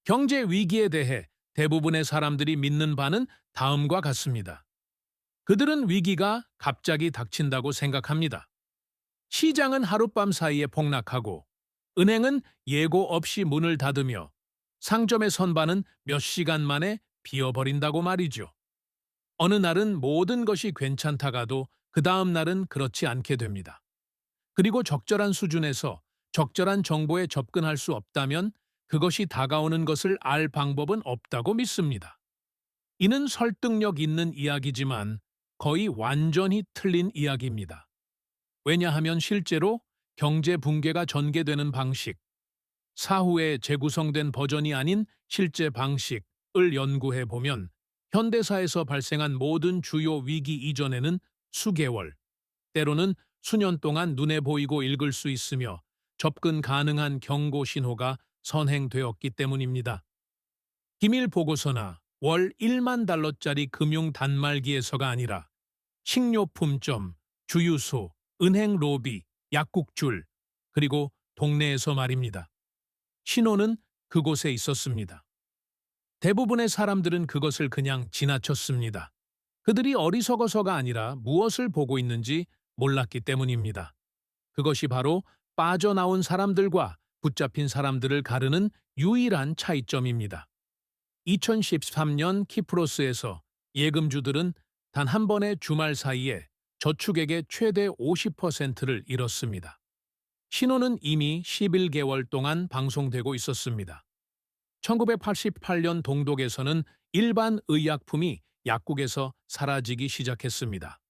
경제 위기에 대해 대부분의 사람들이 믿는 바는 다음과 같습니다. 그들은 위기가 갑자기 닥친다고 생각합니다. 시장은 하룻밤 사이에 폭락하고 은행은 예고 없이 문을 닫으며 상점의 선반은 몇 시간 만에 비어버린다고 말이죠. 어느 날은 모든 것이 괜찮다가도 그 다음 날은 그렇지 않게 됩니다. 그리고 적절한 수준에서 적절한 정보에 접근할 수 없다면 그것이 다가오는 것을 알 방법은 없다고 믿습니다. 이는 설득력 있는 이야기지만 거의 완전히 틀린 이야기입니다. 왜냐하면 실제로 경제 붕괴가 전개되는 방식, 사후에 재구성된 버전이 아닌 실제 방식을 연구해 보면 현대사에서 발생한 모든 주요 위기 이전에는 수개월, 때로는 수년 동안 눈에 보이고 읽을 수 있으며 접근 가능한 경고 신호가 선행되었기 때문입니다. 기밀 보고서나 월 1만 달러짜리 금융 단말기에서가 아니라 식료품점, 주유소, 은행 로비, 약국줄, 그리고 동네에서 말입니다. 신호는 그곳에 있었습니다. 대부분의 사람들은 그것을 그냥 지나쳤습니다. 그들이 어리석어서가 아니라 무엇을 보고 있는지 몰랐기 때문입니다. 그것이 바로 빠져나온 사람들과 붙잡힌 사람들을 가르는 유일한 차이점입니다. 2013년 키프로스에서 예금주들은 단 한 번의 주말 사이에 저축액의 최대 50%를 잃었습니다. 신호는 이미 11개월 동안 방송되고 있었습니다. 1988년 동독에서는 일반 의약품이 약국에서 사라지기 시작했습니다.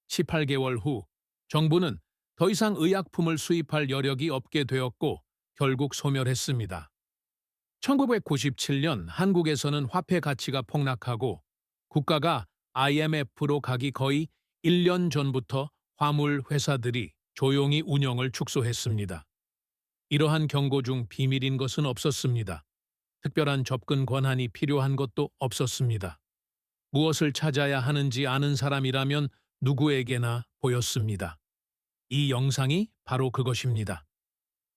18개월 후 정부는 더 이상 의약품을 수입할 여력이 없게 되었고 결국 소멸했습니다. 1997년 한국에서는 화폐 가치가 폭락하고 국가가 IMF로 가기 거의 1년 전부터 화물 회사들이 조용히 운영을 축소했습니다. 이러한 경고 중 비밀인 것은 없었습니다. 특별한 접근 권한이 필요한 것도 없었습니다. 무엇을 찾아야 하는지 아는 사람이라면 누구에게나 보였습니다. 이 영상이 바로 그것입니다.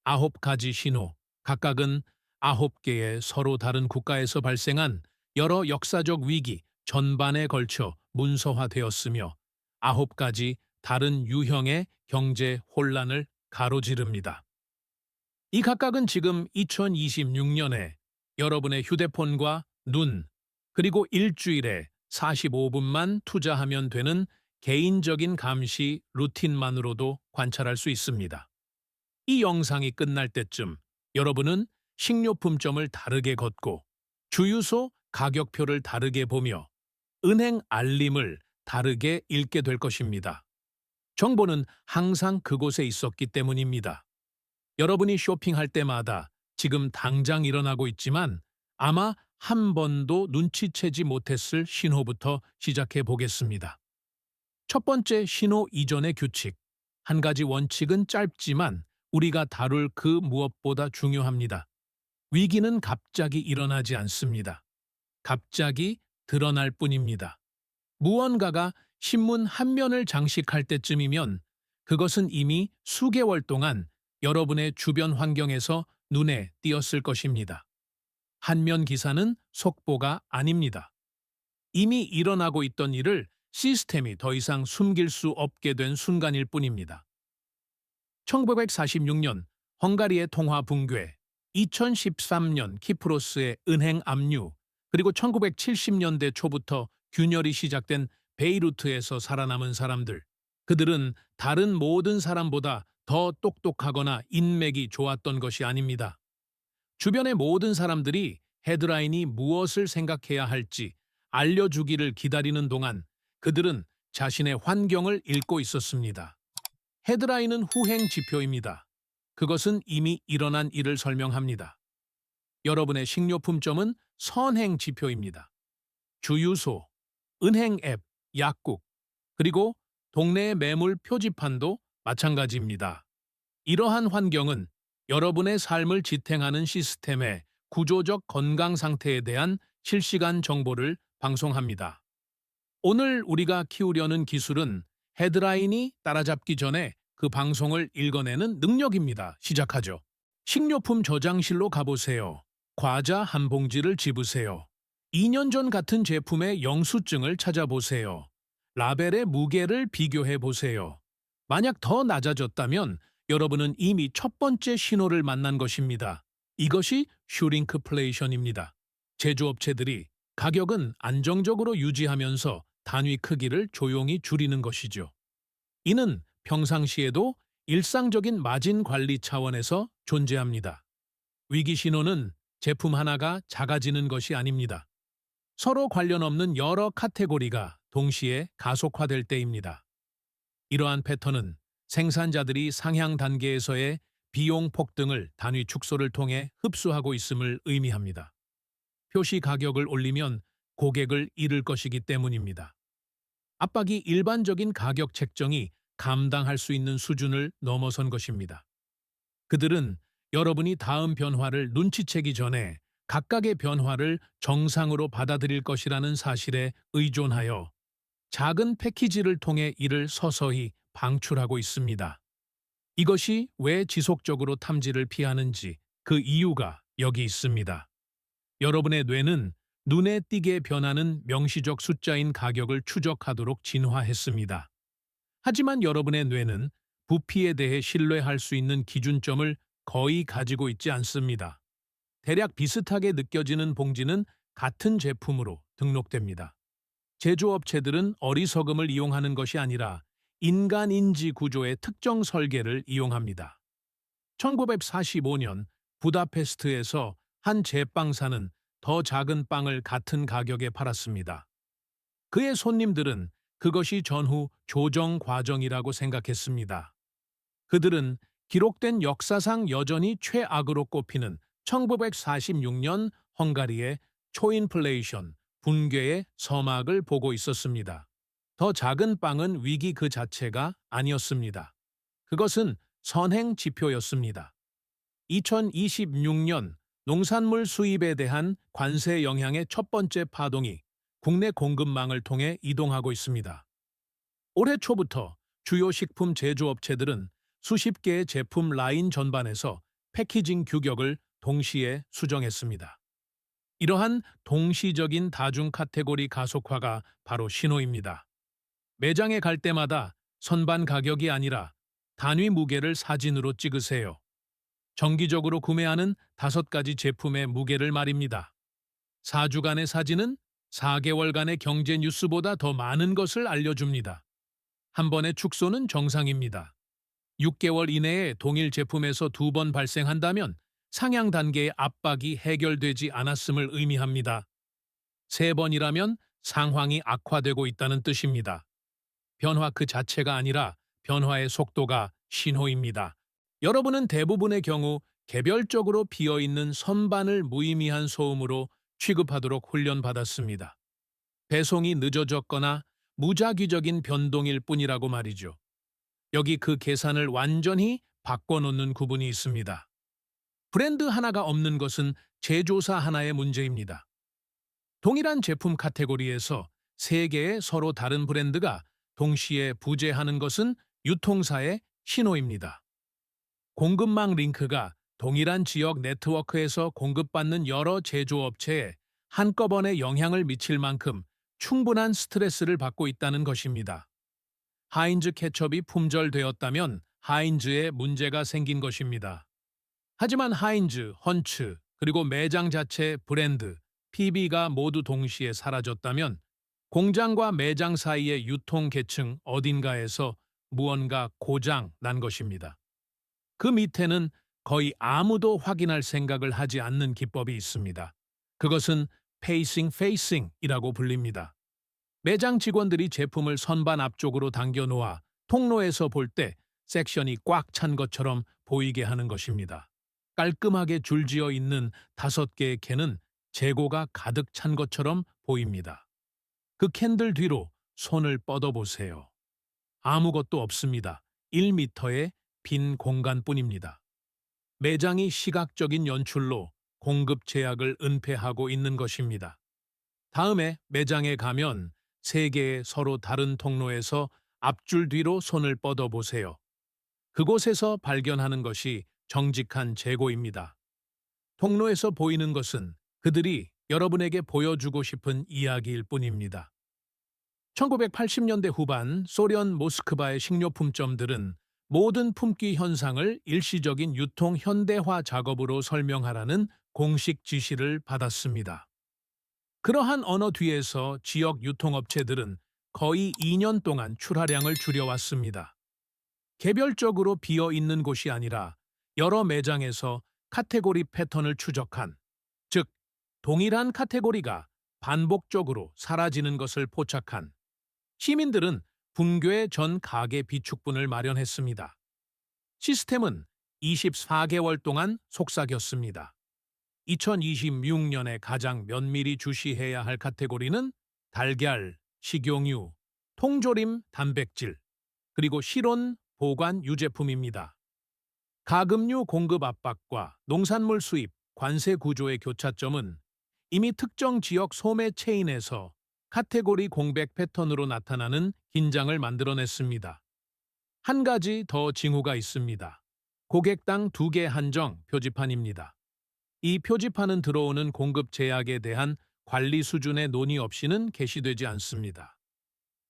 9가지 신호, 각각은 9개의 서로 다른 국가에서 발생한 여러 역사적 위기 전반에 걸쳐 문서화되었으며 9가지 다른 유형의 경제 혼란을 가로지릅니다. 이 각각은 지금 2026년에 여러분의 휴대폰과 눈, 그리고 일주일에 45분만 투자하면 되는 개인적인 감시 루틴만으로도 관찰할 수 있습니다. 이 영상이 끝날 때쯤 여러분은 식료품점을 다르게 걷고 주유소 가격표를 다르게 보며 은행 알림을 다르게 읽게 될 것입니다. 정보는 항상 그곳에 있었기 때문입니다. 여러분이 쇼핑할 때마다 지금 당장 일어나고 있지만 아마 한 번도 눈치채지 못했을 신호부터 시작해 보겠습니다. 첫 번째 신호 이전의 규칙. 한 가지 원칙은 짧지만 우리가 다룰 그 무엇보다 중요합니다. 위기는 갑자기 일어나지 않습니다. 갑자기 드러날 뿐입니다. 무언가가 신문 한 면을 장식할 때쯤이면 그것은 이미 수개월 동안 여러분의 주변 환경에서 눈에 띄었을 것입니다. 한면 기사는 속보가 아닙니다. 이미 일어나고 있던 일을 시스템이 더 이상 숨길 수 없게 된 순간일 뿐입니다. 1946년 헝가리의 통화 붕괴, 2013년 키프로스의 은행 압류, 그리고 1970년대 초부터 균열이 시작된 베이루트에서 살아남은 사람들. 그들은 다른 모든 사람보다 더 똑똑하거나 인맥이 좋았던 것이 아닙니다. 주변의 모든 사람들이 헤드라인이 무엇을 생각해야 할지 알려주기를 기다리는 동안 그들은 자신의 환경을 읽고 있었습니다. 헤드라인은 후행 지표입니다. 그것은 이미 일어난 일을 설명합니다. 여러분의 식료품점은 선행 지표입니다. 주유소, 은행 앱, 약국, 그리고 동네의 매물 표지판도 마찬가지입니다. 이러한 환경은 여러분의 삶을 지탱하는 시스템의 구조적 건강 상태에 대한 실시간 정보를 방송합니다. 오늘 우리가 키우려는 기술은 헤드라인이 따라잡기 전에 그 방송을 읽어내는 능력입니다. 시작하죠. 식료품 저장실로 가보세요. 과자 한 봉지를 집으세요. 2년 전 같은 제품의 영수증을 찾아보세요. 라벨의 무게를 비교해 보세요. 만약 더 낮아졌다면 여러분은 이미 첫 번째 신호를 만난 것입니다. 이것이 슈링크플레이션입니다. 제조업체들이 가격은 안정적으로 유지하면서 단위 크기를 조용히 줄이는 것이죠. 이는 평상시에도 일상적인 마진 관리 차원에서 존재합니다. 위기 신호는 제품 하나가 작아지는 것이 아닙니다. 서로 관련 없는 여러 카테고리가 동시에 가속화될 때입니다. 이러한 패턴은 생산자들이 상향 단계에서의 비용 폭등을 단위 축소를 통해 흡수하고 있음을 의미합니다. 표시 가격을 올리면 고객을 잃을 것이기 때문입니다. 압박이 일반적인 가격 책정이 감당할 수 있는 수준을 넘어선 것입니다. 그들은 여러분이 다음 변화를 눈치채기 전에 각각의 변화를 정상으로 받아들일 것이라는 사실에 의존하여 작은 패키지를 통해 이를 서서히 방출하고 있습니다. 이것이 왜 지속적으로 탐지를 피하는지 그 이유가 여기 있습니다. 여러분의 뇌는 눈에 띄게 변하는 명시적 숫자인 가격을 추적하도록 진화했습니다. 하지만 여러분의 뇌는 부피에 대해 신뢰할 수 있는 기준점을 거의 가지고 있지 않습니다. 대략 비슷하게 느껴지는 봉지는 같은 제품으로 등록됩니다. 제조업체들은 어리석음을 이용하는 것이 아니라 인간 인지 구조의 특정 설계를 이용합니다. 1945년 부다페스트에서 한 제빵사는 더 작은 빵을 같은 가격에 팔았습니다. 그의 손님들은 그것이 전후 조정 과정이라고 생각했습니다. 그들은 기록된 역사상 여전히 최악으로 꼽히는 1946년 헝가리의 초인플레이션, 붕괴의 서막을 보고 있었습니다. 더 작은 빵은 위기 그 자체가 아니었습니다. 그것은 선행 지표였습니다. 2026년 농산물 수입에 대한 관세 영향의 첫 번째 파동이 국내 공급망을 통해 이동하고 있습니다. 올해 초부터 주요 식품 제조업체들은 수십 개의 제품 라인 전반에서 패키징 규격을 동시에 수정했습니다. 이러한 동시적인 다중 카테고리 가속화가 바로 신호입니다. 매장에 갈 때마다 선반 가격이 아니라 단위 무게를 사진으로 찍으세요. 정기적으로 구매하는 5가지 제품의 무게를 말입니다. 4주간의 사진은 4개월간의 경제 뉴스보다 더 많은 것을 알려줍니다. 한 번의 축소는 정상입니다. 6개월 이내에 동일 제품에서 2번 발생한다면 상향 단계의 압박이 해결되지 않았음을 의미합니다. 3번이라면 상황이 악화되고 있다는 뜻입니다. 변화 그 자체가 아니라 변화의 속도가 신호입니다. 여러분은 대부분의 경우 개별적으로 비어있는 선반을 무의미한 소음으로 취급하도록 훈련받았습니다. 배송이 늦어졌거나 무작위적인 변동일 뿐이라고 말이죠. 여기 그 계산을 완전히 바꿔놓는 구분이 있습니다. 브랜드 하나가 없는 것은 제조사 하나의 문제입니다. 동일한 제품 카테고리에서 3개의 서로 다른 브랜드가 동시에 부재하는 것은 유통사의 신호입니다. 공급망 링크가 동일한 지역 네트워크에서 공급받는 여러 제조업체에 한꺼번에 영향을 미칠 만큼 충분한 스트레스를 받고 있다는 것입니다. 하인즈 케첩이 품절되었다면 하인즈에 문제가 생긴 것입니다. 하지만 하인즈, 헌츠, 그리고 매장 자체 브랜드, PB가 모두 동시에 사라졌다면 공장과 매장 사이의 유통 계층 어딘가에서 무언가 고장 난 것입니다. 그 밑에는 거의 아무도 확인할 생각을 하지 않는 기법이 있습니다. 그것은 페이싱이라고 불립니다. 매장 직원들이 제품을 선반 앞쪽으로 당겨 놓아 통로에서 볼 때 섹션이 꽉 찬 것처럼 보이게 하는 것입니다. 깔끔하게 줄지어 있는 5개의 캔은 재고가 가득 찬 것처럼 보입니다. 그 캔들 뒤로 손을 뻗어보세요. 아무것도 없습니다. 1m의 빈 공간뿐입니다. 매장이 시각적인 연출로 공급 제약을 은폐하고 있는 것입니다. 다음에 매장에 가면 3개의 서로 다른 통로에서 앞줄 뒤로 손을 뻗어보세요. 그곳에서 발견하는 것이 정직한 재고입니다. 통로에서 보이는 것은 그들이 여러분에게 보여주고 싶은 이야기일 뿐입니다. 1980년대 후반 소련 모스크바의 식료품점들은 모든 품귀 현상을 일시적인 유통 현대화 작업으로 설명하라는 공식 지시를 받았습니다. 그러한 언어 뒤에서 지역 유통업체들은 거의 2년 동안 출하량을 줄여왔습니다. 개별적으로 비어 있는 곳이 아니라 여러 매장에서 카테고리 패턴을 추적한, 즉, 동일한 카테고리가 반복적으로 사라지는 것을 포착한 시민들은 붕괴 전 가게 비축분을 마련했습니다. 시스템은 24개월 동안 속삭였습니다. 2026년에 가장 면밀히 주시해야 할 카테고리는 달걀, 식용유, 통조림, 단백질, 그리고 실온 보관 유제품입니다. 가금류 공급 압박과 농산물 수입, 관세 구조의 교차점은 이미 특정 지역 소매 체인에서 카테고리 공백 패턴으로 나타나는 긴장을 만들어냈습니다. 한 가지 더 징후가 있습니다. 고객당 2개 한정 표지판입니다. 이 표지판은 들어오는 공급 제약에 대한 관리 수준의 논의 없이는 게시되지 않습니다.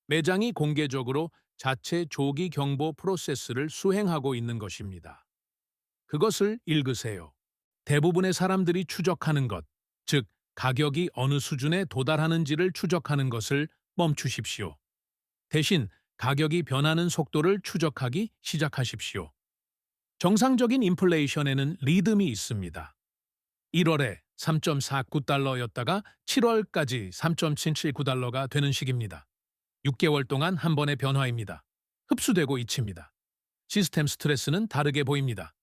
매장이 공개적으로 자체 조기 경보 프로세스를 수행하고 있는 것입니다. 그것을 읽으세요. 대부분의 사람들이 추적하는 것, 즉 가격이 어느 수준에 도달하는지를 추적하는 것을 멈추십시오. 대신 가격이 변하는 속도를 추적하기 시작하십시오. 정상적인 인플레이션에는 리듬이 있습니다. 1월에 3.49달러였다가 7월까지 3.779달러가 되는 시기입니다. 6개월 동안 한 번의 변화입니다. 흡수되고 잊힙니다. 시스템 스트레스는 다르게 보입니다.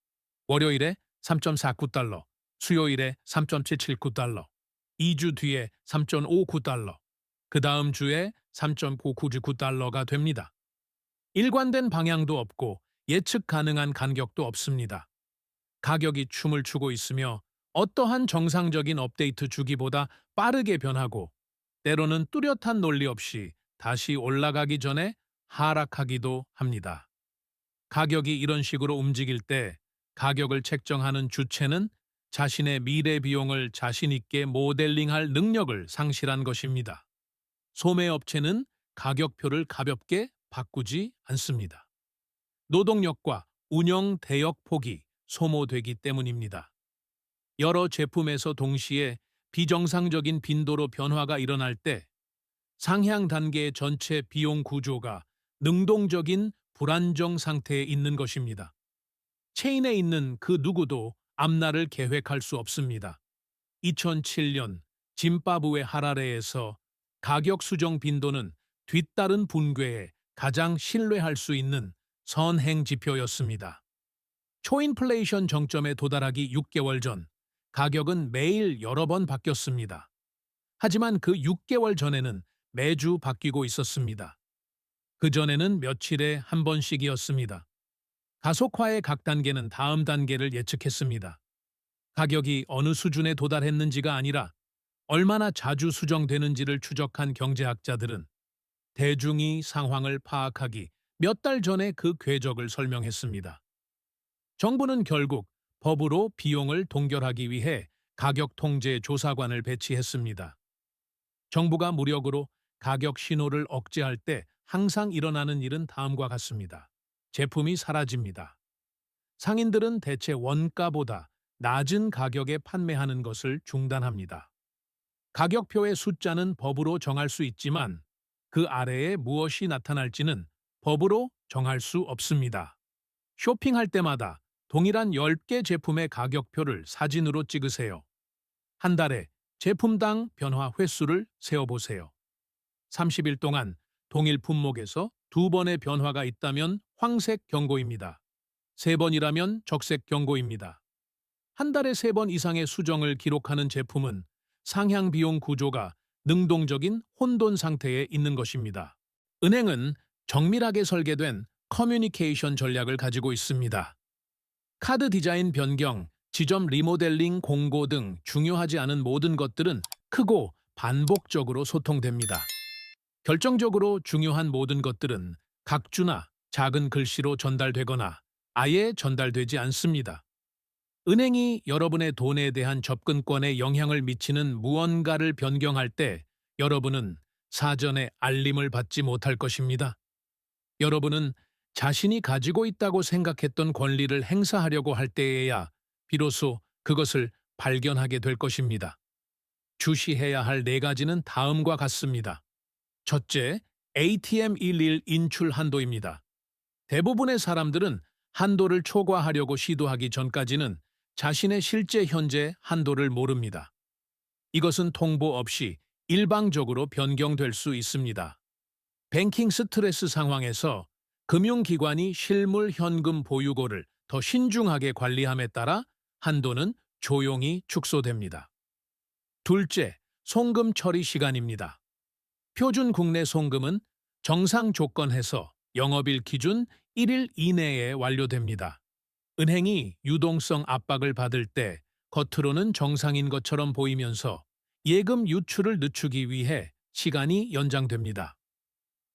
월요일에 3.49달러, 수요일에 3.779달러, 2주 뒤에 3.59달러, 그 다음 주에 3.999달러가 됩니다. 일관된 방향도 없고 예측 가능한 간격도 없습니다. 가격이 춤을 추고 있으며 어떠한 정상적인 업데이트 주기보다 빠르게 변하고 때로는 뚜렷한 논리 없이 다시 올라가기 전에 하락하기도 합니다. 가격이 이런 식으로 움직일 때 가격을 책정하는 주체는 자신의 미래 비용을 자신 있게 모델링할 능력을 상실한 것입니다. 소매업체는 가격표를 가볍게 바꾸지 않습니다. 노동력과 운영 대역 폭이 소모되기 때문입니다. 여러 제품에서 동시에 비정상적인 빈도로 변화가 일어날 때 상향 단계의 전체 비용 구조가 능동적인 불안정 상태에 있는 것입니다. 체인에 있는 그 누구도 앞날을 계획할 수 없습니다. 2007년 짐바브웨 하라레에서 가격 수정 빈도는 뒤따른 붕괴에 가장 신뢰할 수 있는 선행 지표였습니다. 초인플레이션 정점에 도달하기 6개월 전, 가격은 매일 여러 번 바뀌었습니다. 하지만 그 6개월 전에는 매주 바뀌고 있었습니다. 그전에는 며칠에 한 번씩이었습니다. 가속화의 각 단계는 다음 단계를 예측했습니다. 가격이 어느 수준에 도달했는지가 아니라 얼마나 자주 수정되는지를 추적한 경제학자들은 대중이 상황을 파악하기 몇 달 전에 그 궤적을 설명했습니다. 정부는 결국 법으로 비용을 동결하기 위해 가격 통제 조사관을 배치했습니다. 정부가 무력으로 가격 신호를 억제할 때 항상 일어나는 일은 다음과 같습니다. 제품이 사라집니다. 상인들은 대체 원가보다 낮은 가격에 판매하는 것을 중단합니다. 가격표의 숫자는 법으로 정할 수 있지만 그 아래에 무엇이 나타날지는 법으로 정할 수 없습니다. 쇼핑할 때마다 동일한 10개 제품의 가격표를 사진으로 찍으세요. 한 달에 제품당 변화 횟수를 세어보세요. 30일 동안 동일 품목에서 2번의 변화가 있다면 황색 경고입니다. 3번이라면 적색 경고입니다. 한 달에 3번 이상의 수정을 기록하는 제품은 상향 비용 구조가 능동적인 혼돈 상태에 있는 것입니다. 은행은 정밀하게 설계된 커뮤니케이션 전략을 가지고 있습니다. 카드 디자인 변경, 지점 리모델링 공고 등 중요하지 않은 모든 것들은 크고 반복적으로 소통됩니다. 결정적으로 중요한 모든 것들은 각주나 작은 글씨로 전달되거나 아예 전달되지 않습니다. 은행이 여러분의 돈에 대한 접근권에 영향을 미치는 무언가를 변경할 때 여러분은 사전에 알림을 받지 못할 것입니다. 여러분은 자신이 가지고 있다고 생각했던 권리를 행사하려고 할 때에야 비로소 그것을 발견하게 될 것입니다. 주시해야 할 네 가지는 다음과 같습니다. 첫째, ATM 일일 인출 한도입니다. 대부분의 사람들은 한도를 초과하려고 시도하기 전까지는 자신의 실제 현재 한도를 모릅니다. 이것은 통보 없이 일방적으로 변경될 수 있습니다. 뱅킹 스트레스 상황에서 금융기관이 실물 현금 보유고를 더 신중하게 관리함에 따라 한도는 조용히 축소됩니다. 둘째, 송금 처리 시간입니다. 표준 국내 송금은 정상 조건에서 영업일 기준 1일 이내에 완료됩니다. 은행이 유동성 압박을 받을 때 겉으로는 정상인 것처럼 보이면서 예금 유출을 늦추기 위해 시간이 연장됩니다.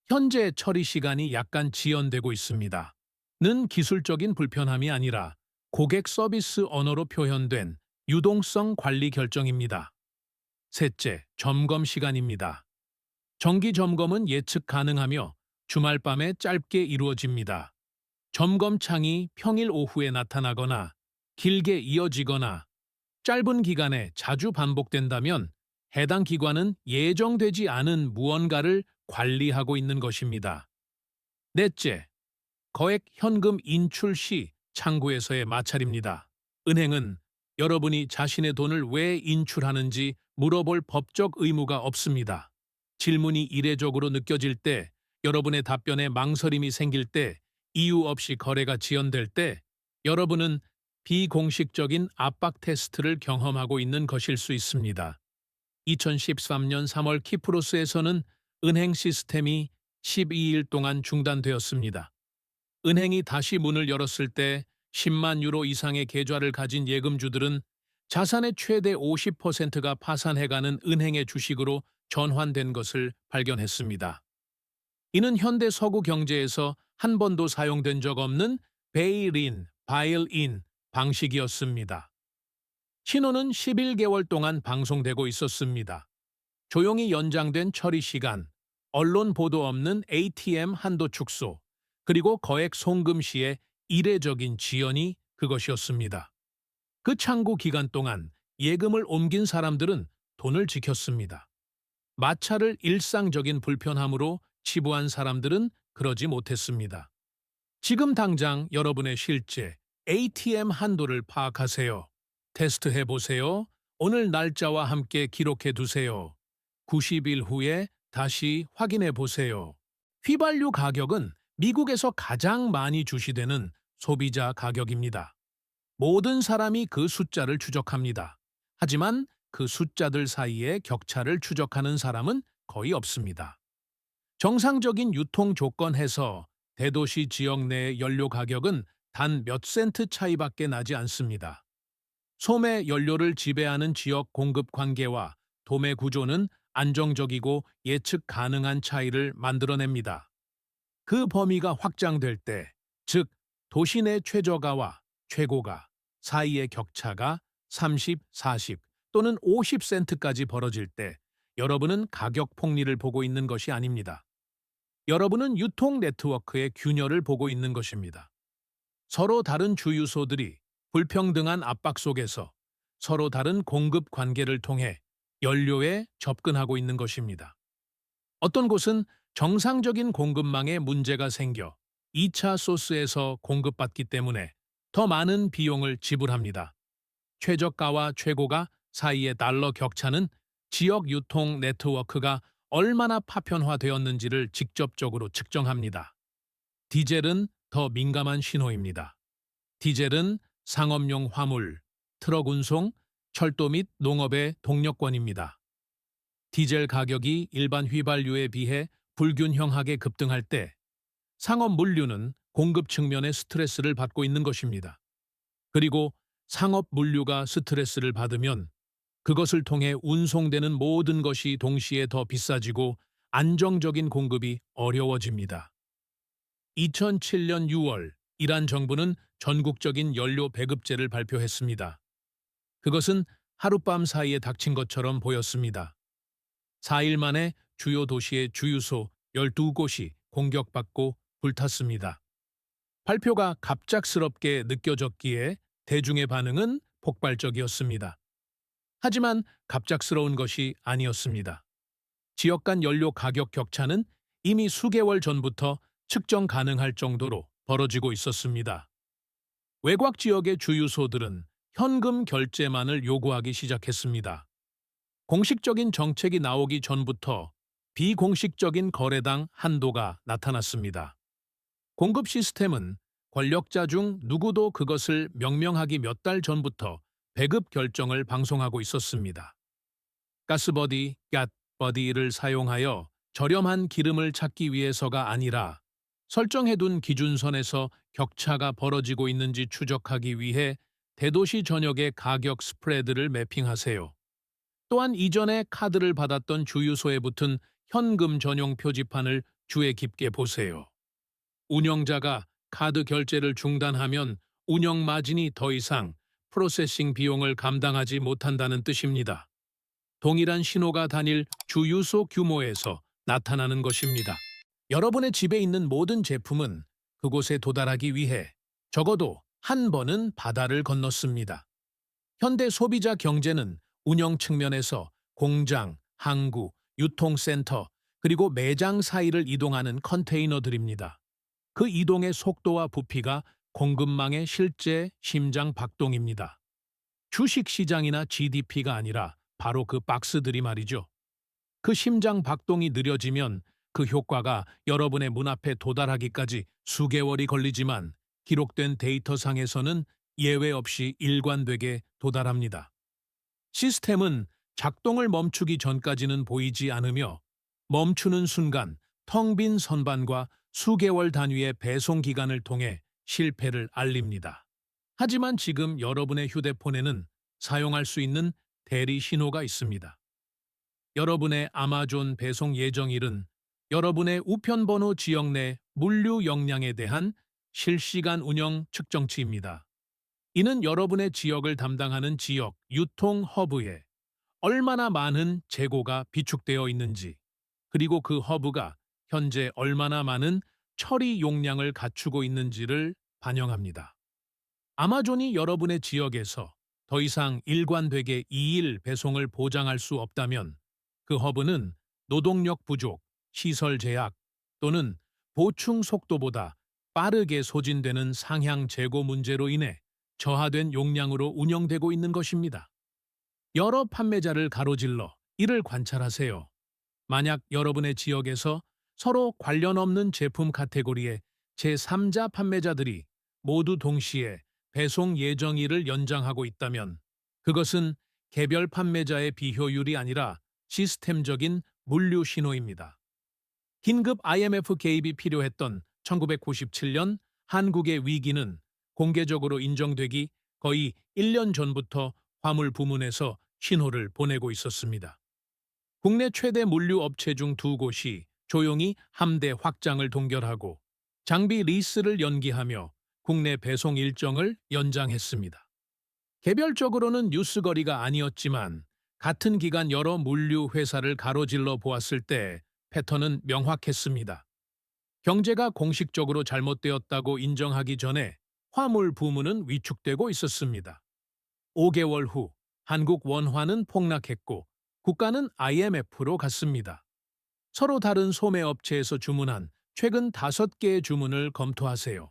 현재 처리 시간이 약간 지연되고 있습니다. 는 기술적인 불편함이 아니라 고객 서비스 언어로 표현된 유동성 관리 결정입니다. 셋째, 점검 시간입니다. 정기 점검은 예측 가능하며 주말 밤에 짧게 이루어집니다. 점검창이 평일 오후에 나타나거나 길게 이어지거나 짧은 기간에 자주 반복된다면 해당 기관은 예정되지 않은 무언가를 관리하고 있는 것입니다. 넷째, 거액 현금 인출 시 창구에서의 마찰입니다. 은행은 여러분이 자신의 돈을 왜 인출하는지 물어볼 법적 의무가 없습니다. 질문이 이례적으로 느껴질 때, 여러분의 답변에 망설임이 생길 때, 이유 없이 거래가 지연될 때, 여러분은 비공식적인 압박 테스트를 경험하고 있는 것일 수 있습니다. 2013년 3월 키프로스에서는 은행 시스템이 12일 동안 중단되었습니다. 은행이 다시 문을 열었을 때 10만 유로 이상의 계좌를 가진 예금주들은 자산의 최대 50%가 파산해가는 은행의 주식으로 전환된 것을 발견했습니다. 이는 현대 서구 경제에서 한 번도 사용된 적 없는 바일 인 방식이었습니다. 신호는 11개월 동안 방송되고 있었습니다. 조용히 연장된 처리 시간, 언론 보도 없는 ATM 한도 축소, 그리고 거액 송금 시의 이례적인 지연이 그것이었습니다. 그 창구 기간 동안 예금을 옮긴 사람들은 돈을 지켰습니다. 마찰을 일상적인 불편함으로 치부한 사람들은 그러지 못했습니다. 지금 당장 여러분의 실제 ATM 한도를 파악하세요. 테스트해 보세요. 오늘 날짜와 함께 기록해 두세요. 90일 후에 다시 확인해 보세요. 휘발유 가격은 미국에서 가장 많이 주시되는 소비자 가격입니다. 모든 사람이 그 숫자를 추적합니다. 하지만 그 숫자들 사이에 격차를 추적하는 사람은 거의 없습니다. 정상적인 유통 조건에서 대도시 지역 내 연료 가격은 단 몇 센트 차이밖에 나지 않습니다. 소매 연료를 지배하는 지역 공급 관계와 도매 구조는 안정적이고 예측 가능한 차이를 만들어냅니다. 그 범위가 확장될 때, 즉 도시 내 최저가와 최고가 사이의 격차가 30, 40 또는 50센트까지 벌어질 때 여러분은 가격 폭리를 보고 있는 것이 아닙니다. 여러분은 유통 네트워크의 균열을 보고 있는 것입니다. 서로 다른 주유소들이 불평등한 압박 속에서 서로 다른 공급 관계를 통해 연료에 접근하고 있는 것입니다. 어떤 곳은 정상적인 공급망에 문제가 생겨 2차 소스에서 공급받기 때문에 더 많은 비용을 지불합니다. 최저가와 최고가 사이의 달러 격차는 지역 유통 네트워크가 얼마나 파편화되었는지를 직접적으로 측정합니다. 디젤은 더 민감한 신호입니다. 디젤은 상업용 화물, 트럭 운송, 철도 및 농업의 동력권입니다. 디젤 가격이 일반 휘발유에 비해 불균형하게 급등할 때 상업 물류는 공급 측면의 스트레스를 받고 있는 것입니다. 그리고 상업 물류가 스트레스를 받으면 그것을 통해 운송되는 모든 것이 동시에 더 비싸지고 안정적인 공급이 어려워집니다. 2007년 6월 이란 정부는 전국적인 연료 배급제를 발표했습니다. 그것은 하룻밤 사이에 닥친 것처럼 보였습니다. 4일 만에 주요 도시의 주유소 12곳이 공격받고 불탔습니다. 발표가 갑작스럽게 느껴졌기에 대중의 반응은 폭발적이었습니다. 하지만 갑작스러운 것이 아니었습니다. 지역 간 연료 가격 격차는 이미 수개월 전부터 측정 가능할 정도로 벌어지고 있었습니다. 외곽 지역의 주유소들은 현금 결제만을 요구하기 시작했습니다. 공식적인 정책이 나오기 전부터 비공식적인 거래당 한도가 나타났습니다. 공급 시스템은 권력자 중 누구도 그것을 명명하기 몇 달 전부터 배급 결정을 방송하고 있었습니다. 가스버디, 갓버디를 사용하여 저렴한 기름을 찾기 위해서가 아니라 설정해둔 기준선에서 격차가 벌어지고 있는지 추적하기 위해 대도시 전역의 가격 스프레드를 매핑하세요. 또한 이전에 카드를 받았던 주유소에 붙은 현금 전용 표지판을 주의 깊게 보세요. 운영자가 카드 결제를 중단하면 운영 마진이 더 이상 프로세싱 비용을 감당하지 못한다는 뜻입니다. 동일한 신호가 단일 주유소 규모에서 나타나는 것입니다. 여러분의 집에 있는 모든 제품은 그곳에 도달하기 위해 적어도 한 번은 바다를 건넜습니다. 현대 소비자 경제는 운영 측면에서 공장, 항구, 유통센터, 그리고 매장 사이를 이동하는 컨테이너들입니다. 그 이동의 속도와 부피가 공급망의 실제 심장 박동입니다. 주식시장이나 GDP가 아니라 바로 그 박스들이 말이죠. 그 심장 박동이 느려지면 그 효과가 여러분의 문 앞에 도달하기까지 수개월이 걸리지만 기록된 데이터상에서는 예외 없이 일관되게 도달합니다. 시스템은 작동을 멈추기 전까지는 보이지 않으며 멈추는 순간 텅 빈 선반과 수개월 단위의 배송 기간을 통해 실패를 알립니다. 하지만 지금 여러분의 휴대폰에는 사용할 수 있는 대리 신호가 있습니다. 여러분의 아마존 배송 예정일은 여러분의 우편번호 지역 내 물류 역량에 대한 실시간 운영 측정치입니다. 이는 여러분의 지역을 담당하는 지역 유통 허브에 얼마나 많은 재고가 비축되어 있는지, 그리고 그 허브가 현재 얼마나 많은 처리 용량을 갖추고 있는지를 반영합니다. 아마존이 여러분의 지역에서 더 이상 일관되게 2일 배송을 보장할 수 없다면 그 허브는 노동력 부족, 시설 제약 또는 보충 속도보다 빠르게 소진되는 상향 재고 문제로 인해 저하된 용량으로 운영되고 있는 것입니다. 여러 판매자를 가로질러 이를 관찰하세요. 만약 여러분의 지역에서 서로 관련 없는 제품 카테고리의 제3자 판매자들이 모두 동시에 배송 예정일을 연장하고 있다면 그것은 개별 판매자의 비효율이 아니라 시스템적인 물류 신호입니다. 긴급 IMF 개입이 필요했던 1997년 한국의 위기는 공개적으로 인정되기 거의 1년 전부터 화물 부문에서 신호를 보내고 있었습니다. 국내 최대 물류 업체 중 2곳이 조용히 함대 확장을 동결하고 장비 리스를 연기하며 국내 배송 일정을 연장했습니다. 개별적으로는 뉴스거리가 아니었지만 같은 기간 여러 물류 회사를 가로질러 보았을 때 패턴은 명확했습니다. 경제가 공식적으로 잘못되었다고 인정하기 전에 화물 부문은 위축되고 있었습니다. 5개월 후 한국 원화는 폭락했고 국가는 IMF로 갔습니다. 서로 다른 소매업체에서 주문한 최근 5개의 주문을 검토하세요.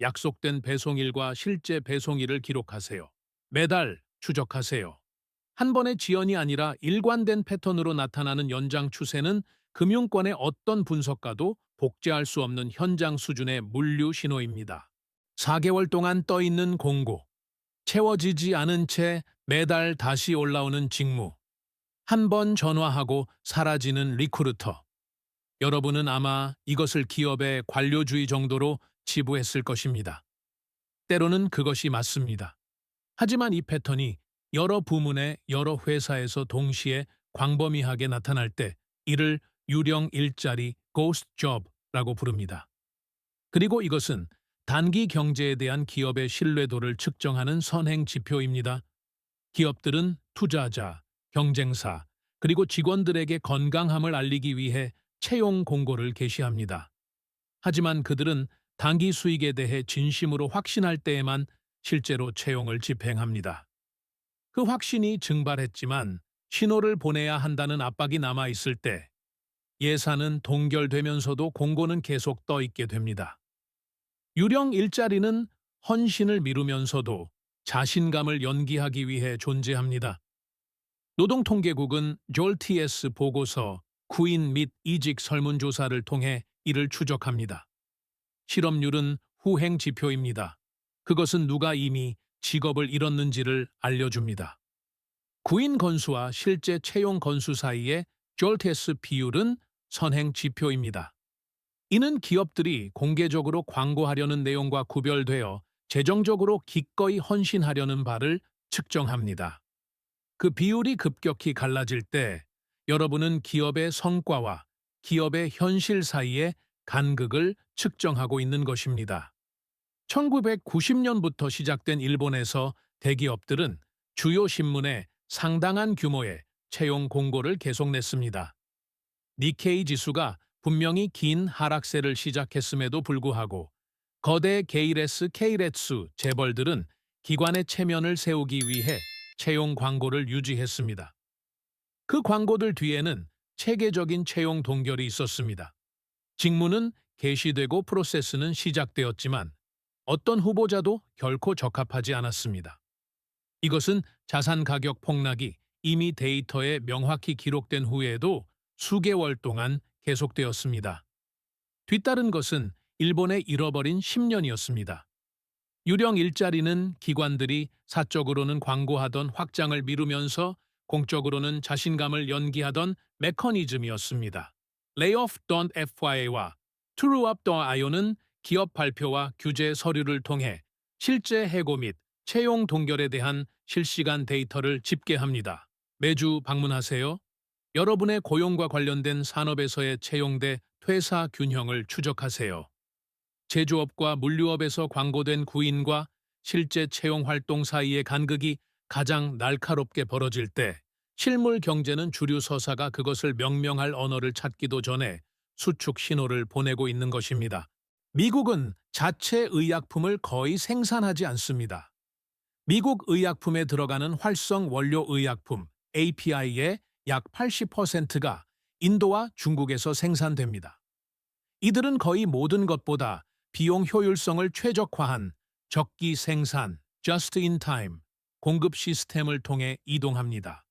약속된 배송일과 실제 배송일을 기록하세요. 매달 추적하세요. 한 번의 지연이 아니라 일관된 패턴으로 나타나는 연장 추세는 금융권의 어떤 분석가도 복제할 수 없는 현장 수준의 물류 신호입니다. 4개월 동안 떠있는 공고, 채워지지 않은 채 매달 다시 올라오는 직무, 한 번 전화하고 사라지는 리크루터. 여러분은 아마 이것을 기업의 관료주의 정도로 치부했을 것입니다. 때로는 그것이 맞습니다. 하지만 이 패턴이 여러 부문의 여러 회사에서 동시에 광범위하게 나타날 때 이를 유령 일자리 (ghost job)라고 부릅니다. 그리고 이것은 단기 경제에 대한 기업의 신뢰도를 측정하는 선행 지표입니다. 기업들은 투자자, 경쟁사, 그리고 직원들에게 건강함을 알리기 위해 채용 공고를 게시합니다. 하지만 그들은 단기 수익에 대해 진심으로 확신할 때에만 실제로 채용을 집행합니다. 그 확신이 증발했지만 신호를 보내야 한다는 압박이 남아 있을 때 예산은 동결되면서도 공고는 계속 떠 있게 됩니다. 유령 일자리는 헌신을 미루면서도 자신감을 연기하기 위해 존재합니다. 노동통계국은 졸TS 보고서, 구인 및 이직 설문조사를 통해 이를 추적합니다. 실업률은 후행 지표입니다. 그것은 누가 이미 직업을 잃었는지를 알려줍니다. 구인 건수와 실제 채용 건수 사이의 졸TS 비율은 선행 지표입니다. 이는 기업들이 공개적으로 광고하려는 내용과 구별되어 재정적으로 기꺼이 헌신하려는 바를 측정합니다. 그 비율이 급격히 갈라질 때 여러분은 기업의 성과와 기업의 현실 사이의 간극을 측정하고 있는 것입니다. 1990년부터 시작된 일본에서 대기업들은 주요 신문에 상당한 규모의 채용 공고를 계속 냈습니다. 니케이 지수가 분명히 긴 하락세를 시작했음에도 불구하고 거대 게이레스 케이레츠 재벌들은 기관의 체면을 세우기 위해 채용 광고를 유지했습니다. 그 광고들 뒤에는 체계적인 채용 동결이 있었습니다. 직무는 게시되고 프로세스는 시작되었지만 어떤 후보자도 결코 적합하지 않았습니다. 이것은 자산 가격 폭락이 이미 데이터에 명확히 기록된 후에도 수개월 동안 계속되었습니다. 뒤따른 것은 일본의 잃어버린 10년이었습니다. 유령 일자리는 기관들이 사적으로는 광고하던 확장을 미루면서 공적으로는 자신감을 연기하던 메커니즘이었습니다. layoff.fy와 trueup.io는 기업 발표와 규제 서류를 통해 실제 해고 및 채용 동결에 대한 실시간 데이터를 집계합니다. 매주 방문하세요. 여러분의 고용과 관련된 산업에서의 채용대 퇴사 균형을 추적하세요. 제조업과 물류업에서 광고된 구인과 실제 채용 활동 사이의 간극이 가장 날카롭게 벌어질 때 실물 경제는 주류 서사가 그것을 명명할 언어를 찾기도 전에 수축 신호를 보내고 있는 것입니다. 미국은 자체 의약품을 거의 생산하지 않습니다. 미국 의약품에 들어가는 활성 원료 의약품 API의 약 80%가 인도와 중국에서 생산됩니다. 이들은 거의 모든 것보다 비용 효율성을 최적화한 적기 생산, just in time, 공급 시스템을 통해 이동합니다.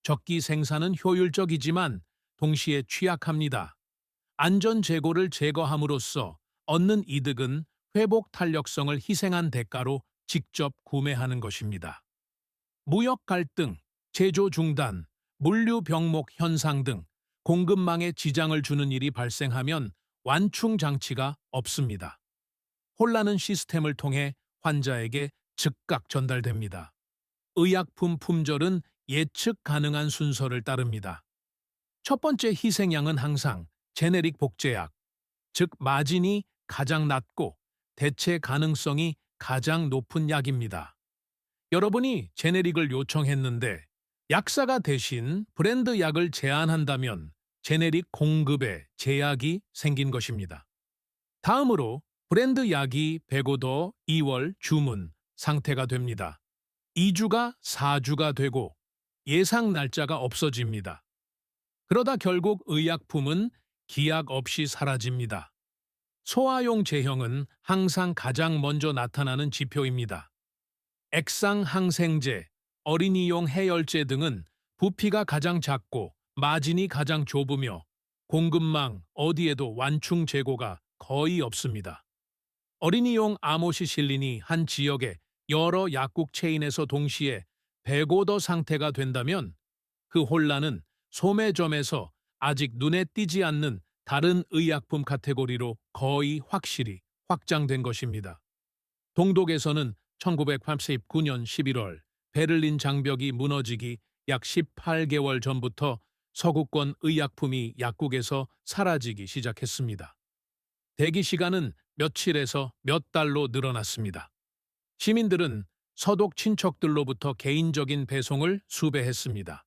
적기 생산은 효율적이지만 동시에 취약합니다. 안전 재고를 제거함으로써 얻는 이득은 회복 탄력성을 희생한 대가로 직접 구매하는 것입니다. 무역 갈등, 제조 중단, 물류 병목 현상 등 공급망에 지장을 주는 일이 발생하면 완충 장치가 없습니다. 혼란은 시스템을 통해 환자에게 즉각 전달됩니다. 의약품 품절은 예측 가능한 순서를 따릅니다. 첫 번째 희생양은 항상 제네릭 복제약, 즉 마진이 가장 낮고 대체 가능성이 가장 높은 약입니다. 여러분이 제네릭을 요청했는데 약사가 대신 브랜드 약을 제안한다면 제네릭 공급에 제약이 생긴 것입니다. 다음으로 브랜드 약이 백오더 2월 주문 상태가 됩니다. 2주가 4주가 되고 예상 날짜가 없어집니다. 그러다 결국 의약품은 기약 없이 사라집니다. 소화용 제형은 항상 가장 먼저 나타나는 지표입니다. 액상 항생제, 어린이용 해열제 등은 부피가 가장 작고 마진이 가장 좁으며 공급망 어디에도 완충 재고가 거의 없습니다. 어린이용 아모시실린이 한 지역의 여러 약국 체인에서 동시에 백오더 상태가 된다면 그 혼란은 소매점에서 아직 눈에 띄지 않는 다른 의약품 카테고리로 거의 확실히 확장된 것입니다. 동독에서는 1989년 11월 베를린 장벽이 무너지기 약 18개월 전부터 서구권 의약품이 약국에서 사라지기 시작했습니다. 대기 시간은 며칠에서 몇 달로 늘어났습니다. 시민들은 서독 친척들로부터 개인적인 배송을 수배했습니다.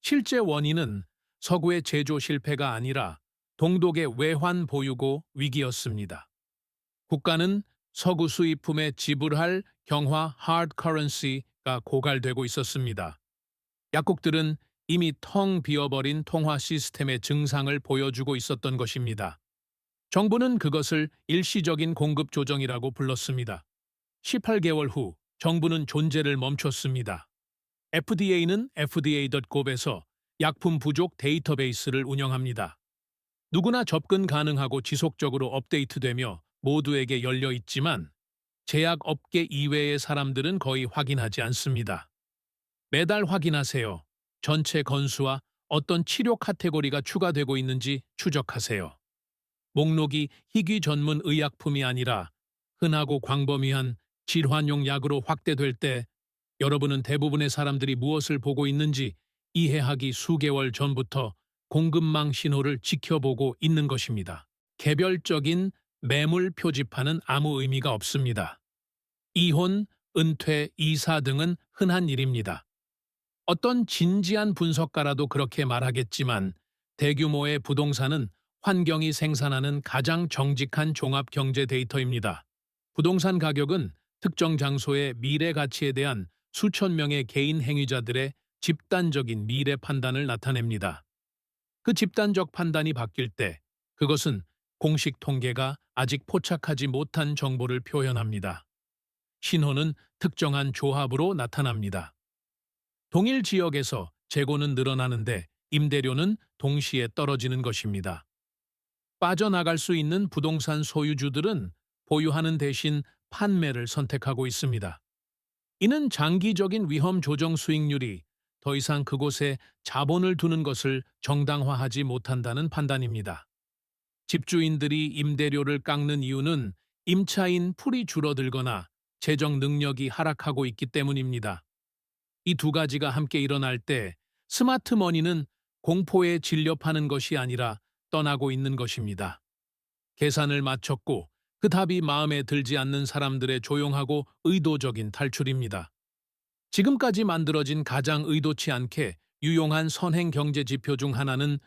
실제 원인은 서구의 제조 실패가 아니라 동독의 외환 보유고 위기였습니다. 국가는 서구 수입품에 지불할 경화 hard currency가 고갈되고 있었습니다. 약국들은 이미 텅 비어버린 통화 시스템의 증상을 보여주고 있었던 것입니다. 정부는 그것을 일시적인 공급 조정이라고 불렀습니다. 18개월 후 정부는 존재를 멈췄습니다. FDA는 fda.gov에서 약품 부족 데이터베이스를 운영합니다. 누구나 접근 가능하고 지속적으로 업데이트되며 모두에게 열려 있지만 제약업계 이외의 사람들은 거의 확인하지 않습니다. 매달 확인하세요. 전체 건수와 어떤 치료 카테고리가 추가되고 있는지 추적하세요. 목록이 희귀 전문 의약품이 아니라 흔하고 광범위한 질환용 약으로 확대될 때 여러분은 대부분의 사람들이 무엇을 보고 있는지 이해하기 수개월 전부터 공급망 신호를 지켜보고 있는 것입니다. 개별적인 매물 표지판은 아무 의미가 없습니다. 이혼, 은퇴, 이사 등은 흔한 일입니다. 어떤 진지한 분석가라도 그렇게 말하겠지만 대규모의 부동산은 환경이 생산하는 가장 정직한 종합 경제 데이터입니다. 부동산 가격은 특정 장소의 미래 가치에 대한 수천 명의 개인 행위자들의 집단적인 미래 판단을 나타냅니다. 그 집단적 판단이 바뀔 때 그것은 공식 통계가 아직 포착하지 못한 정보를 표현합니다. 신호는 특정한 조합으로 나타납니다. 동일 지역에서 재고는 늘어나는데 임대료는 동시에 떨어지는 것입니다. 빠져나갈 수 있는 부동산 소유주들은 보유하는 대신 판매를 선택하고 있습니다. 이는 장기적인 위험 조정 수익률이 더 이상 그곳에 자본을 두는 것을 정당화하지 못한다는 판단입니다. 집주인들이 임대료를 깎는 이유는 임차인 풀이 줄어들거나 재정 능력이 하락하고 있기 때문입니다. 이 두 가지가 함께 일어날 때 스마트머니는 공포에 진렵하는 것이 아니라 떠나고 있는 것입니다. 계산을 마쳤고 그 답이 마음에 들지 않는 사람들의 조용하고 의도적인 탈출입니다. 지금까지 만들어진 가장 의도치 않게 유용한 선행 경제 지표 중 하나는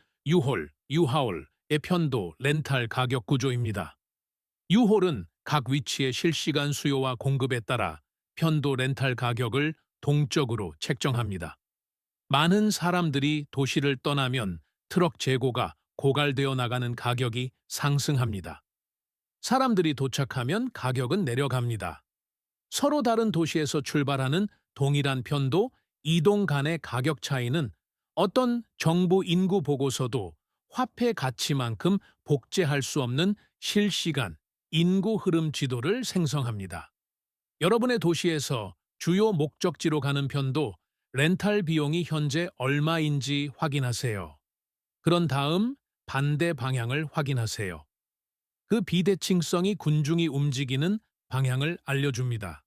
유하울의 편도 렌탈 가격 구조입니다. 유홀은 각 위치의 실시간 수요와 공급에 따라 편도 렌탈 가격을 동적으로 책정합니다. 많은 사람들이 도시를 떠나면 트럭 재고가 고갈되어 나가는 가격이 상승합니다. 사람들이 도착하면 가격은 내려갑니다. 서로 다른 도시에서 출발하는 동일한 편도 이동 간의 가격 차이는 어떤 정부 인구 보고서도 화폐 가치만큼 복제할 수 없는 실시간 인구 흐름 지도를 생성합니다. 여러분의 도시에서 주요 목적지로 가는 편도 렌탈 비용이 현재 얼마인지 확인하세요. 그런 다음 반대 방향을 확인하세요. 그 비대칭성이 군중이 움직이는 방향을 알려줍니다.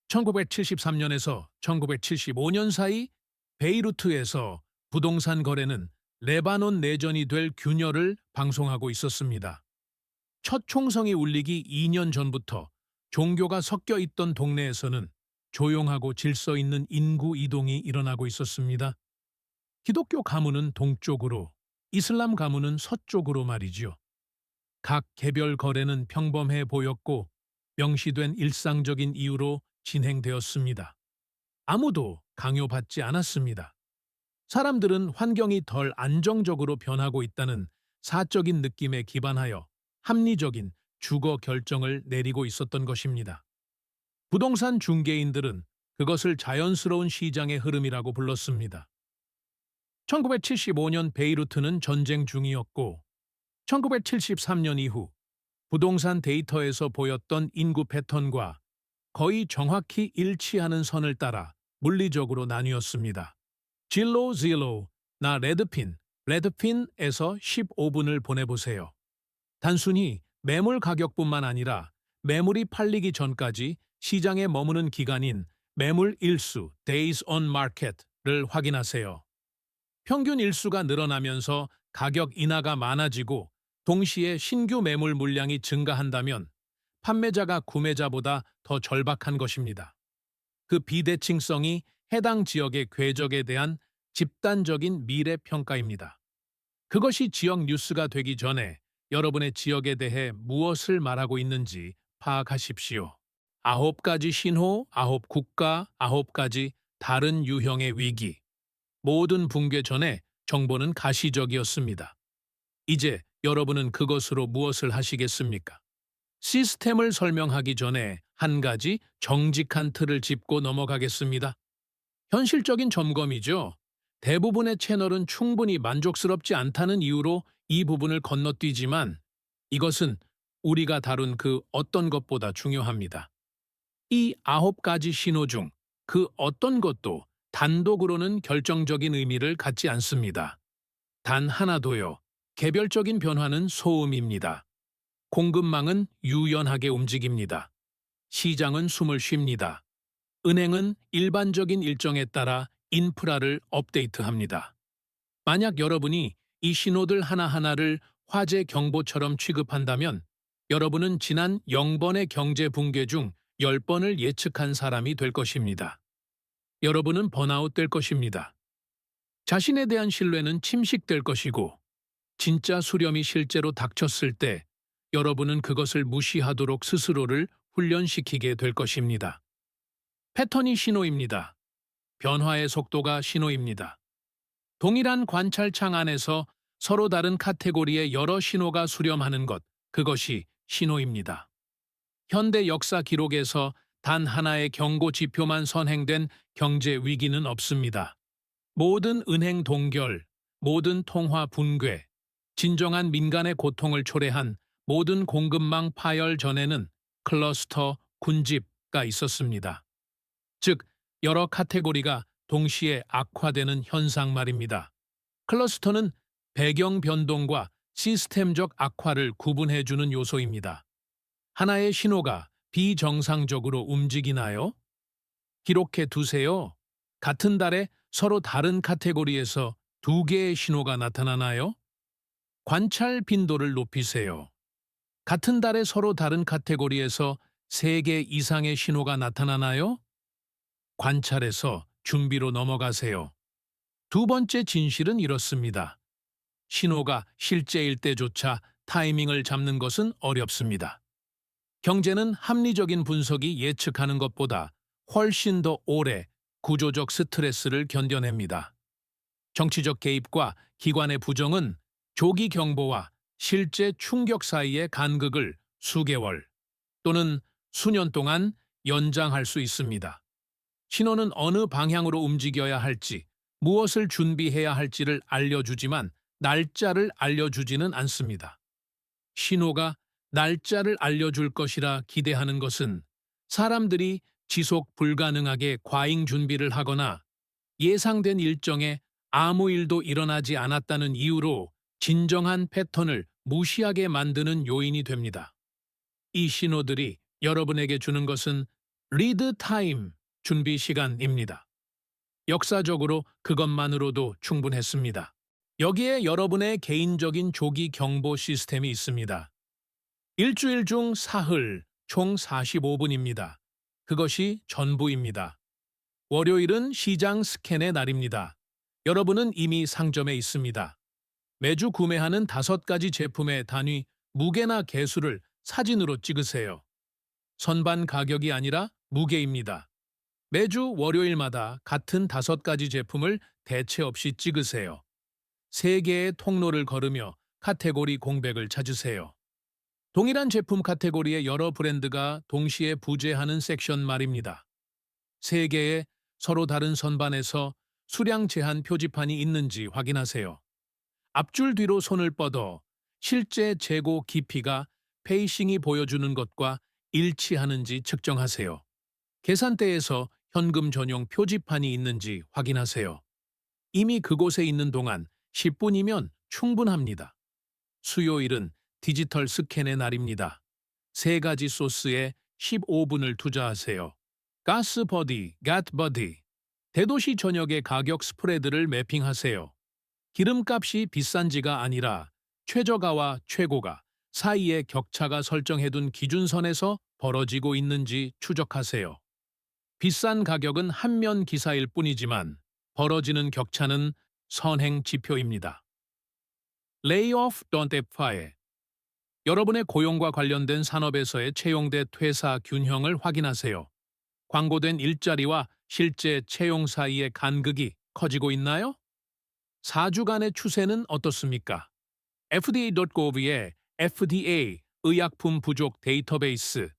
1973년에서 1975년 사이 베이루트에서 부동산 거래는 레바논 내전이 될 균열을 방송하고 있었습니다. 첫 총성이 울리기 2년 전부터 종교가 섞여 있던 동네에서는 조용하고 질서 있는 인구 이동이 일어나고 있었습니다. 기독교 가문은 동쪽으로, 이슬람 가문은 서쪽으로 말이죠. 각 개별 거래는 평범해 보였고 명시된 일상적인 이유로 진행되었습니다. 아무도 강요받지 않았습니다. 사람들은 환경이 덜 안정적으로 변하고 있다는 사적인 느낌에 기반하여 합리적인 주거 결정을 내리고 있었던 것입니다. 부동산 중개인들은 그것을 자연스러운 시장의 흐름이라고 불렀습니다. 1975년 베이루트는 전쟁 중이었고 1973년 이후 부동산 데이터에서 보였던 인구 패턴과 거의 정확히 일치하는 선을 따라 물리적으로 나뉘었습니다. 나 레드핀에서 15분을 보내보세요. 단순히 매물 가격뿐만 아니라 매물이 팔리기 전까지 시장에 머무는 기간인 매물 일수 (Days on Market를 확인하세요. 평균 일수가 늘어나면서 가격 인하가 많아지고 동시에 신규 매물 물량이 증가한다면 판매자가 구매자보다 더 절박한 것입니다. 그 비대칭성이 해당 지역의 궤적에 대한 집단적인 미래 평가입니다. 그것이 지역 뉴스가 되기 전에 여러분의 지역에 대해 무엇을 말하고 있는지 파악하십시오. 9가지 신호, 9국가, 9가지 다른 유형의 위기. 모든 붕괴 전에 정보는 가시적이었습니다. 이제 여러분은 그것으로 무엇을 하시겠습니까? 시스템을 설명하기 전에 한 가지 정직한 틀을 짚고 넘어가겠습니다. 현실적인 점검이죠. 대부분의 채널은 충분히 만족스럽지 않다는 이유로 이 부분을 건너뛰지만 이것은 우리가 다룬 그 어떤 것보다 중요합니다. 이 9가지 신호 중 그 어떤 것도 단독으로는 결정적인 의미를 갖지 않습니다. 단 하나도요. 개별적인 변화는 소음입니다. 공급망은 유연하게 움직입니다. 시장은 숨을 쉽니다. 은행은 일반적인 일정에 따라 인프라를 업데이트합니다. 만약 여러분이 이 신호들 하나하나를 화재 경보처럼 취급한다면 여러분은 지난 0번의 경제 붕괴 중 10번을 예측한 사람이 될 것입니다. 여러분은 번아웃 될 것입니다. 자신에 대한 신뢰는 침식될 것이고 진짜 수렴이 실제로 닥쳤을 때 여러분은 그것을 무시하도록 스스로를 훈련시키게 될 것입니다. 패턴이 신호입니다. 변화의 속도가 신호입니다. 동일한 관찰창 안에서 서로 다른 카테고리의 여러 신호가 수렴하는 것, 그것이 신호입니다. 현대 역사 기록에서 단 하나의 경고 지표만 선행된 경제 위기는 없습니다. 모든 은행 동결, 모든 통화 붕괴, 진정한 민간의 고통을 초래한 모든 공급망 파열 전에는 클러스터 군집가 있었습니다. 즉, 여러 카테고리가 동시에 악화되는 현상 말입니다. 클러스터는 배경 변동과 시스템적 악화를 구분해주는 요소입니다. 하나의 신호가 비정상적으로 움직이나요? 기록해 두세요. 같은 달에 서로 다른 카테고리에서 2개의 신호가 나타나나요? 관찰 빈도를 높이세요. 같은 달에 서로 다른 카테고리에서 3개 이상의 신호가 나타나나요? 관찰에서 준비로 넘어가세요. 두 번째 진실은 이렇습니다. 신호가 실제일 때조차 타이밍을 잡는 것은 어렵습니다. 경제는 합리적인 분석이 예측하는 것보다 훨씬 더 오래 구조적 스트레스를 견뎌냅니다. 정치적 개입과 기관의 부정은 조기 경보와 실제 충격 사이의 간극을 수개월 또는 수년 동안 연장할 수 있습니다. 신호는 어느 방향으로 움직여야 할지, 무엇을 준비해야 할지를 알려주지만 날짜를 알려주지는 않습니다. 신호가 날짜를 알려줄 것이라 기대하는 것은 사람들이 지속 불가능하게 과잉 준비를 하거나 예상된 일정에 아무 일도 일어나지 않았다는 이유로 진정한 패턴을 무시하게 만드는 요인이 됩니다. 이 신호들이 여러분에게 주는 것은 리드 타임, 준비 시간입니다. 역사적으로 그것만으로도 충분했습니다. 여기에 여러분의 개인적인 조기 경보 시스템이 있습니다. 일주일 중 사흘, 총 45분입니다. 그것이 전부입니다. 월요일은 시장 스캔의 날입니다. 여러분은 이미 상점에 있습니다. 매주 구매하는 5가지 제품의 단위, 무게나 개수를 사진으로 찍으세요. 선반 가격이 아니라 무게입니다. 매주 월요일마다 같은 5가지 제품을 대체 없이 찍으세요. 3개의 통로를 걸으며 카테고리 공백을 찾으세요. 동일한 제품 카테고리의 여러 브랜드가 동시에 부재하는 섹션 말입니다. 3개의 서로 다른 선반에서 수량 제한 표지판이 있는지 확인하세요. 앞줄 뒤로 손을 뻗어 실제 재고 깊이가 페이싱이 보여주는 것과 일치하는지 측정하세요. 계산대에서 현금 전용 표지판이 있는지 확인하세요. 이미 그곳에 있는 동안 10분이면 충분합니다. 수요일은 디지털 스캔의 날입니다. 3가지 소스에 15분을 투자하세요. 가스버디, 갓버디. 대도시 전역의 가격 스프레드를 매핑하세요. 기름값이 비싼지가 아니라 최저가와 최고가 사이의 격차가 설정해둔 기준선에서 벌어지고 있는지 추적하세요. 비싼 가격은 한면 기사일 뿐이지만 벌어지는 격차는 선행 지표입니다. Layoff Don't Apply. 여러분의 고용과 관련된 산업에서의 채용대 퇴사 균형을 확인하세요. 광고된 일자리와 실제 채용 사이의 간극이 커지고 있나요? 4주간의 추세는 어떻습니까? FDA.gov의 FDA 의약품 부족 데이터베이스.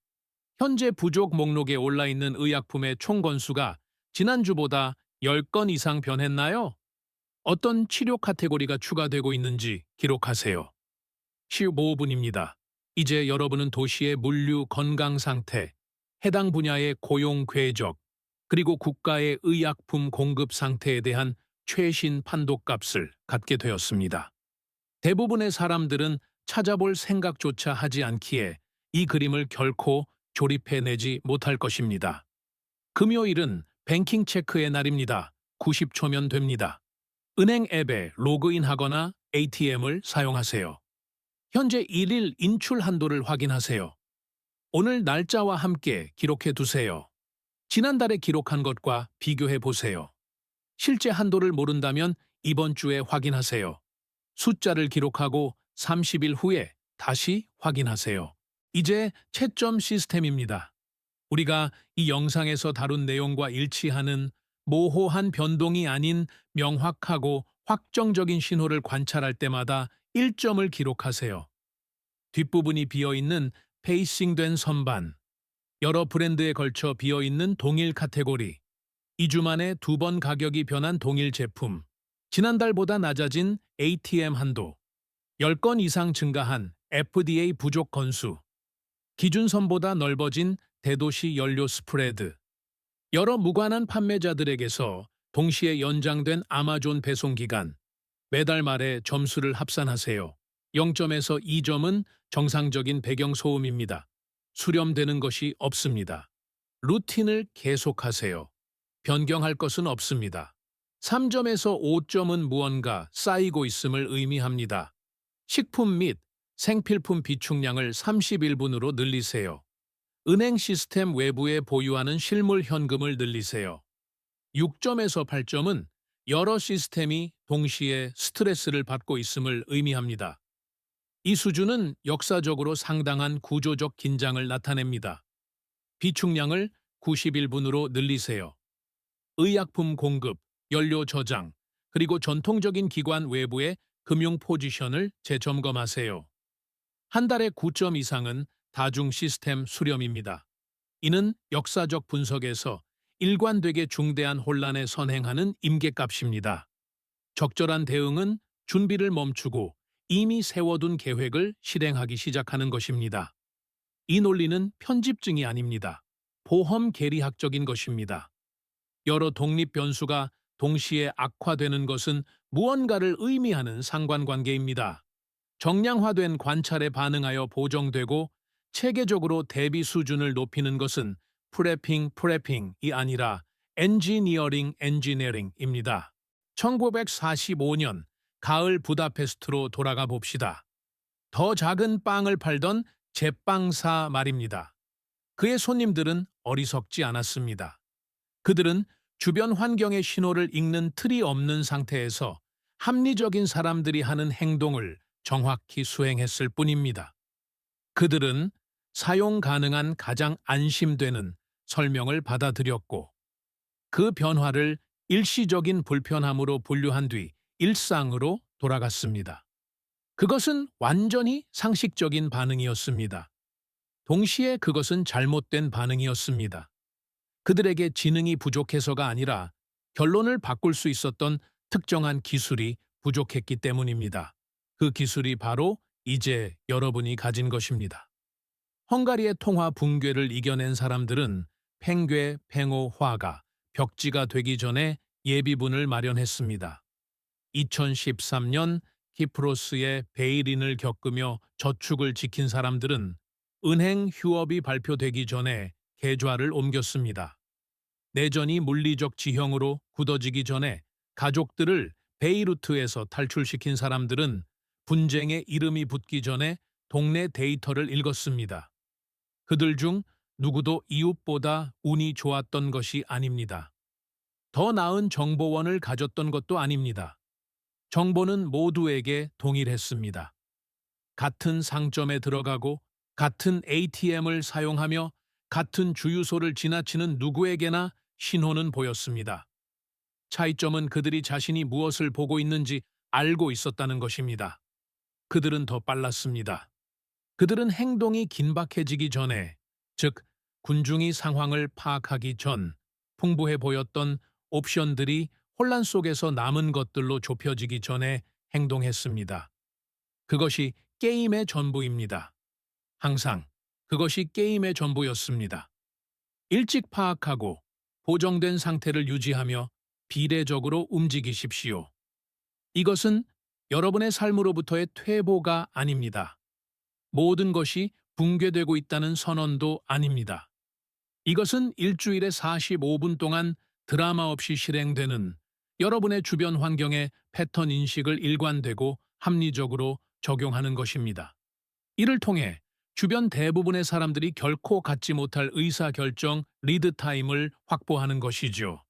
현재 부족 목록에 올라있는 의약품의 총 건수가 지난주보다 10건 이상 변했나요? 어떤 치료 카테고리가 추가되고 있는지 기록하세요. 15분입니다. 이제 여러분은 도시의 물류 건강 상태, 해당 분야의 고용 궤적, 그리고 국가의 의약품 공급 상태에 대한 최신 판도값을 갖게 되었습니다. 대부분의 사람들은 찾아볼 생각조차 하지 않기에 이 그림을 결코 조립해내지 못할 것입니다. 금요일은 뱅킹 체크의 날입니다. 90초면 됩니다. 은행 앱에 로그인하거나 ATM을 사용하세요. 현재 1일 인출 한도를 확인하세요. 오늘 날짜와 함께 기록해 두세요. 지난달에 기록한 것과 비교해 보세요. 실제 한도를 모른다면 이번 주에 확인하세요. 숫자를 기록하고 30일 후에 다시 확인하세요. 이제 채점 시스템입니다. 우리가 이 영상에서 다룬 내용과 일치하는 모호한 변동이 아닌 명확하고 확정적인 신호를 관찰할 때마다 1점을 기록하세요. 뒷부분이 비어있는 페이싱된 선반, 여러 브랜드에 걸쳐 비어있는 동일 카테고리, 2주 만에 2번 가격이 변한 동일 제품, 지난달보다 낮아진 ATM 한도, 10건 이상 증가한 FDA 부족 건수, 기준선보다 넓어진 대도시 연료 스프레드, 여러 무관한 판매자들에게서 동시에 연장된 아마존 배송 기간, 매달 말에 점수를 합산하세요. 0점에서 2점은 정상적인 배경 소음입니다. 수렴되는 것이 없습니다. 루틴을 계속하세요. 변경할 것은 없습니다. 3점에서 5점은 무언가 쌓이고 있음을 의미합니다. 식품 및 생필품 비축량을 31분으로 늘리세요. 은행 시스템 외부에 보유하는 실물 현금을 늘리세요. 6점에서 8점은 여러 시스템이 동시에 스트레스를 받고 있음을 의미합니다. 이 수준은 역사적으로 상당한 구조적 긴장을 나타냅니다. 비축량을 91분으로 늘리세요. 의약품 공급, 연료 저장, 그리고 전통적인 기관 외부의 금융 포지션을 재점검하세요. 한 달에 9점 이상은 다중 시스템 수렴입니다. 이는 역사적 분석에서 일관되게 중대한 혼란에 선행하는 임계값입니다. 적절한 대응은 준비를 멈추고 이미 세워둔 계획을 실행하기 시작하는 것입니다. 이 논리는 편집증이 아닙니다. 보험 계리학적인 것입니다. 여러 독립 변수가 동시에 악화되는 것은 무언가를 의미하는 상관관계입니다. 정량화된 관찰에 반응하여 보정되고 체계적으로 대비 수준을 높이는 것은 프레핑이 아니라 엔지니어링입니다. 1945년 가을 부다페스트로 돌아가 봅시다. 더 작은 빵을 팔던 제빵사 말입니다. 그의 손님들은 어리석지 않았습니다. 그들은 주변 환경의 신호를 읽는 틀이 없는 상태에서 합리적인 사람들이 하는 행동을 정확히 수행했을 뿐입니다. 그들은 사용 가능한 가장 안심되는 설명을 받아들였고 그 변화를 일시적인 불편함으로 분류한 뒤 일상으로 돌아갔습니다. 그것은 완전히 상식적인 반응이었습니다. 동시에 그것은 잘못된 반응이었습니다. 그들에게 지능이 부족해서가 아니라 결론을 바꿀 수 있었던 특정한 기술이 부족했기 때문입니다. 그 기술이 바로 이제 여러분이 가진 것입니다. 헝가리의 통화 붕괴를 이겨낸 사람들은 팽괴, 팽호화가 벽지가 되기 전에 예비분을 마련했습니다. 2013년 키프로스의 베이린을 겪으며 저축을 지킨 사람들은 은행 휴업이 발표되기 전에 계좌를 옮겼습니다. 내전이 물리적 지형으로 굳어지기 전에 가족들을 베이루트에서 탈출시킨 사람들은 분쟁의 이름이 붙기 전에 동네 데이터를 읽었습니다. 그들 중 누구도 이웃보다 운이 좋았던 것이 아닙니다. 더 나은 정보원을 가졌던 것도 아닙니다. 정보는 모두에게 동일했습니다. 같은 상점에 들어가고 같은 ATM을 사용하며 같은 주유소를 지나치는 누구에게나 신호는 보였습니다. 차이점은 그들이 자신이 무엇을 보고 있는지 알고 있었다는 것입니다. 그들은 더 빨랐습니다. 그들은 행동이 긴박해지기 전에, 즉 군중이 상황을 파악하기 전 풍부해 보였던 옵션들이 혼란 속에서 남은 것들로 좁혀지기 전에 행동했습니다. 그것이 게임의 전부입니다. 항상 그것이 게임의 전부였습니다. 일찍 파악하고 보정된 상태를 유지하며 비례적으로 움직이십시오. 이것은 여러분의 삶으로부터의 퇴보가 아닙니다. 모든 것이 붕괴되고 있다는 선언도 아닙니다. 이것은 일주일에 45분 동안 드라마 없이 실행되는 여러분의 주변 환경의 패턴 인식을 일관되고 합리적으로 적용하는 것입니다. 이를 통해 주변 대부분의 사람들이 결코 갖지 못할 의사결정 리드 타임을 확보하는 것이죠.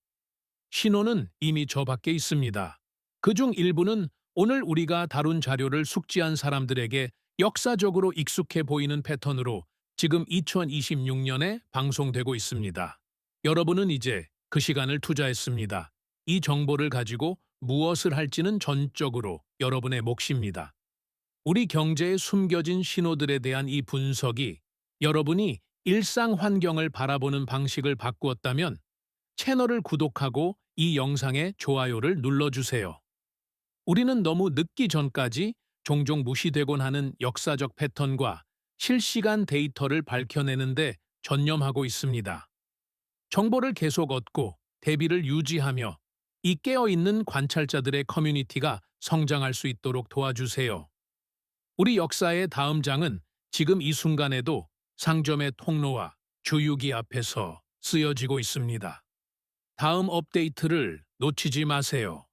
신호는 이미 저 밖에 있습니다. 그중 일부는 오늘 우리가 다룬 자료를 숙지한 사람들에게 역사적으로 익숙해 보이는 패턴으로 지금 2026년에 방송되고 있습니다. 여러분은 이제 그 시간을 투자했습니다. 이 정보를 가지고 무엇을 할지는 전적으로 여러분의 몫입니다. 우리 경제에 숨겨진 신호들에 대한 이 분석이 여러분이 일상 환경을 바라보는 방식을 바꾸었다면 채널을 구독하고 이 영상에 좋아요를 눌러주세요. 우리는 너무 늦기 전까지 종종 무시되곤 하는 역사적 패턴과 실시간 데이터를 밝혀내는데 전념하고 있습니다. 정보를 계속 얻고 대비를 유지하며 이 깨어있는 관찰자들의 커뮤니티가 성장할 수 있도록 도와주세요. 우리 역사의 다음 장은 지금 이 순간에도 상점의 통로와 주유기 앞에서 쓰여지고 있습니다. 다음 업데이트를 놓치지 마세요.